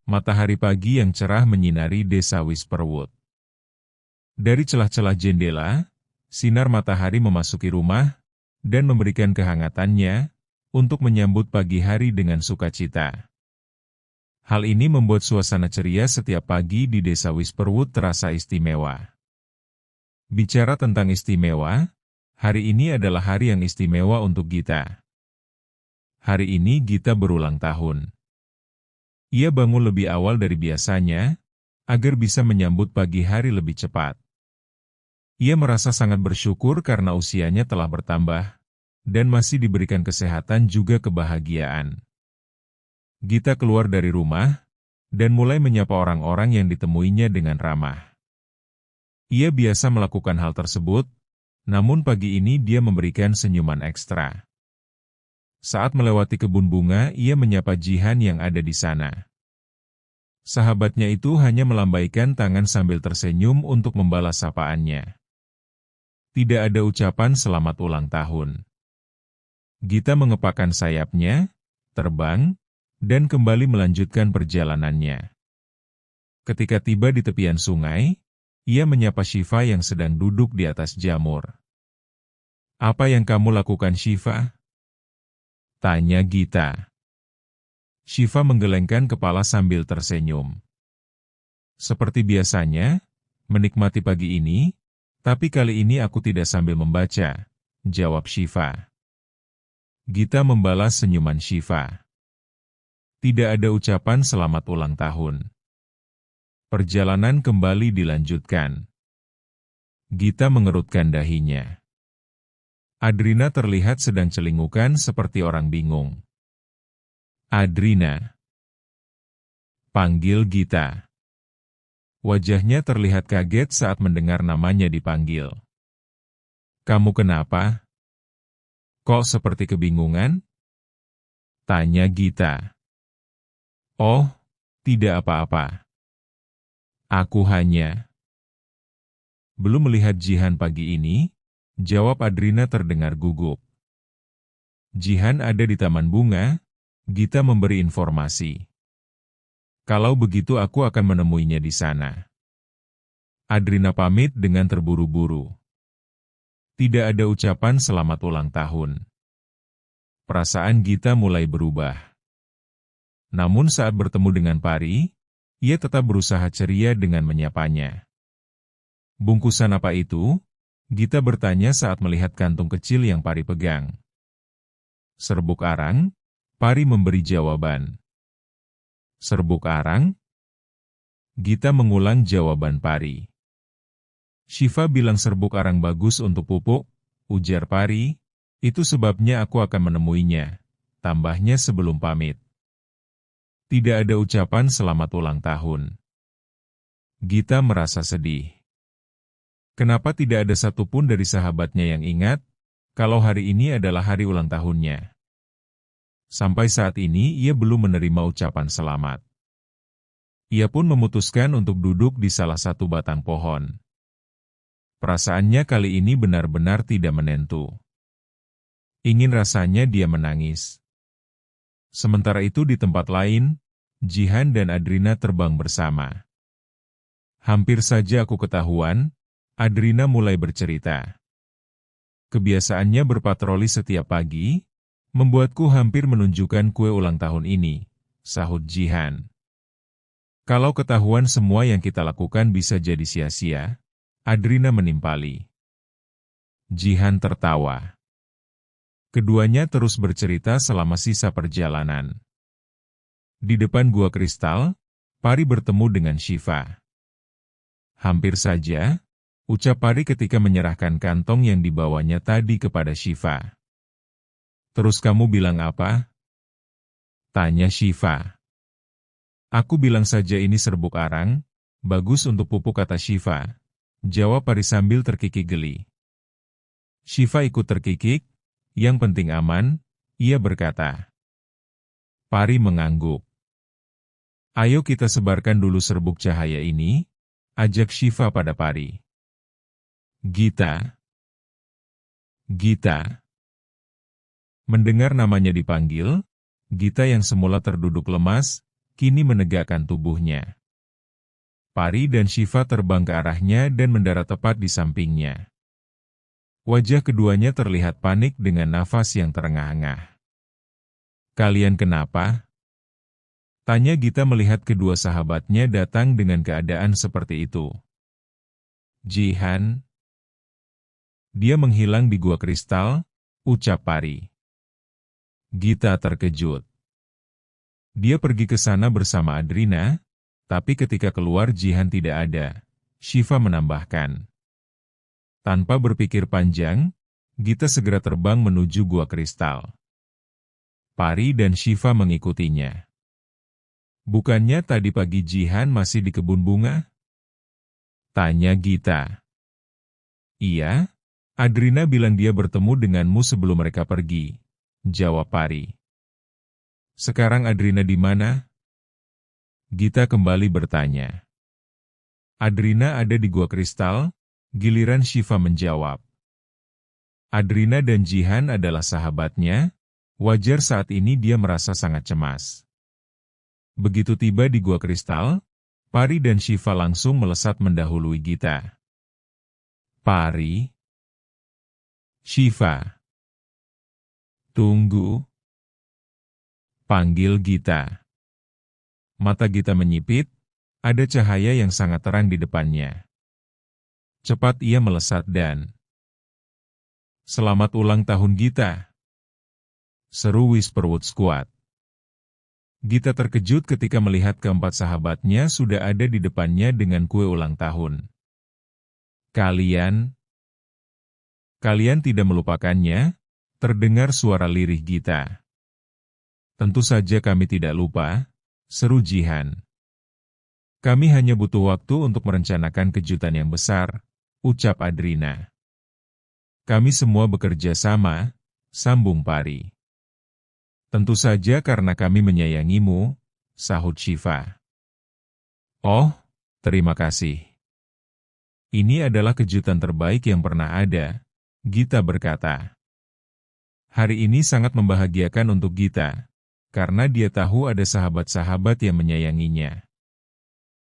Matahari pagi yang cerah menyinari desa Whisperwood. Dari celah-celah jendela, sinar matahari memasuki rumah dan memberikan kehangatannya untuk menyambut pagi hari dengan sukacita. Hal ini membuat suasana ceria setiap pagi di desa Whisperwood terasa istimewa. Bicara tentang istimewa, hari ini adalah hari yang istimewa untuk Gita. Hari ini Gita berulang tahun. Ia bangun lebih awal dari biasanya, agar bisa menyambut pagi hari lebih cepat. Ia merasa sangat bersyukur karena usianya telah bertambah, dan masih diberikan kesehatan juga kebahagiaan. Gita keluar dari rumah, dan mulai menyapa orang-orang yang ditemuinya dengan ramah. Ia biasa melakukan hal tersebut, namun pagi ini dia memberikan senyuman ekstra. Saat melewati kebun bunga, ia menyapa Jihan yang ada di sana. Sahabatnya itu hanya melambaikan tangan sambil tersenyum untuk membalas sapaannya. Tidak ada ucapan selamat ulang tahun. Gita mengepakkan sayapnya, terbang, dan kembali melanjutkan perjalanannya. Ketika tiba di tepian sungai, ia menyapa Shiva yang sedang duduk di atas jamur. "Apa yang kamu lakukan, Shiva?" tanya Gita. Shiva menggelengkan kepala sambil tersenyum. "Seperti biasanya, menikmati pagi ini, tapi kali ini aku tidak sambil membaca," jawab Shiva. Gita membalas senyuman Shiva. Tidak ada ucapan selamat ulang tahun. Perjalanan kembali dilanjutkan. Gita mengerutkan dahinya. Adrina terlihat sedang celingukan seperti orang bingung. "Adrina," panggil Gita. Wajahnya terlihat kaget saat mendengar namanya dipanggil. "Kamu kenapa? Kok seperti kebingungan?" tanya Gita. "Oh, tidak apa-apa. Aku hanya..." Belum melihat Jihan pagi ini, jawab Adrina terdengar gugup. "Jihan ada di taman bunga," Gita memberi informasi. "Kalau begitu aku akan menemuinya di sana." Adrina pamit dengan terburu-buru. Tidak ada ucapan selamat ulang tahun. Perasaan Gita mulai berubah. Namun saat bertemu dengan Pari, ia tetap berusaha ceria dengan menyapanya. "Bungkusan apa itu?" Gita bertanya saat melihat kantung kecil yang Pari pegang. "Serbuk arang," Pari memberi jawaban. "Serbuk arang?" Gita mengulang jawaban Pari. "Shiva bilang serbuk arang bagus untuk pupuk," ujar Pari. "Itu sebabnya aku akan menemuinya," tambahnya sebelum pamit. Tidak ada ucapan selamat ulang tahun. Gita merasa sedih. Kenapa tidak ada satupun dari sahabatnya yang ingat kalau hari ini adalah hari ulang tahunnya? Sampai saat ini ia belum menerima ucapan selamat. Ia pun memutuskan untuk duduk di salah satu batang pohon. Perasaannya kali ini benar-benar tidak menentu. Ingin rasanya dia menangis. Sementara itu di tempat lain, Jihan dan Adrina terbang bersama. "Hampir saja aku ketahuan," Adrina mulai bercerita. "Kebiasaannya berpatroli setiap pagi, membuatku hampir menunjukkan kue ulang tahun ini," sahut Jihan. "Kalau ketahuan semua yang kita lakukan bisa jadi sia-sia," Adrina menimpali. Jihan tertawa. Keduanya terus bercerita selama sisa perjalanan. Di depan gua kristal, Pari bertemu dengan Shiva. "Hampir saja," ucap Pari ketika menyerahkan kantong yang dibawanya tadi kepada Shiva. "Terus kamu bilang apa?" tanya Shiva. "Aku bilang saja ini serbuk arang, bagus untuk pupuk," kata Shiva. Jawab Pari sambil terkikik geli. Shiva ikut terkikik, "Yang penting aman," ia berkata. Pari mengangguk. "Ayo kita sebarkan dulu serbuk cahaya ini," ajak Shiva pada Pari. Gita. Mendengar namanya dipanggil, Gita yang semula terduduk lemas, kini menegakkan tubuhnya. Pari dan Shiva terbang ke arahnya dan mendarat tepat di sampingnya. Wajah keduanya terlihat panik dengan nafas yang terengah-engah. "Kalian kenapa?" tanya Gita melihat kedua sahabatnya datang dengan keadaan seperti itu. "Jihan, dia menghilang di gua kristal," ucap Pari. Gita terkejut. Dia pergi ke sana bersama Adrina, tapi ketika keluar Jihan tidak ada. Shiva menambahkan. Tanpa berpikir panjang, Gita segera terbang menuju gua kristal. Pari dan Shiva mengikutinya. "Bukannya tadi pagi Jihan masih di kebun bunga?" tanya Gita. "Iya, Adrina bilang dia bertemu denganmu sebelum mereka pergi," jawab Pari. "Sekarang Adrina di mana?" Gita kembali bertanya. "Adrina ada di gua kristal," giliran Shiva menjawab. Adrina dan Jihan adalah sahabatnya, wajar saat ini dia merasa sangat cemas. Begitu tiba di gua kristal, Pari dan Shiva langsung melesat mendahului Gita. "Pari, Shiva, tunggu," panggil Gita. Mata Gita menyipit, ada cahaya yang sangat terang di depannya. Cepat ia melesat dan, "Selamat ulang tahun Gita," seru Whisperwood Squad. Gita terkejut ketika melihat keempat sahabatnya sudah ada di depannya dengan kue ulang tahun. Kalian tidak melupakannya?" terdengar suara lirih Gita. "Tentu saja kami tidak lupa," seru Jihan. "Kami hanya butuh waktu untuk merencanakan kejutan yang besar," ucap Adrina. "Kami semua bekerja sama," sambung Pari. "Tentu saja karena kami menyayangimu," sahut Shiva. "Oh, terima kasih. Ini adalah kejutan terbaik yang pernah ada," Gita berkata. Hari ini sangat membahagiakan untuk Gita, karena dia tahu ada sahabat-sahabat yang menyayanginya.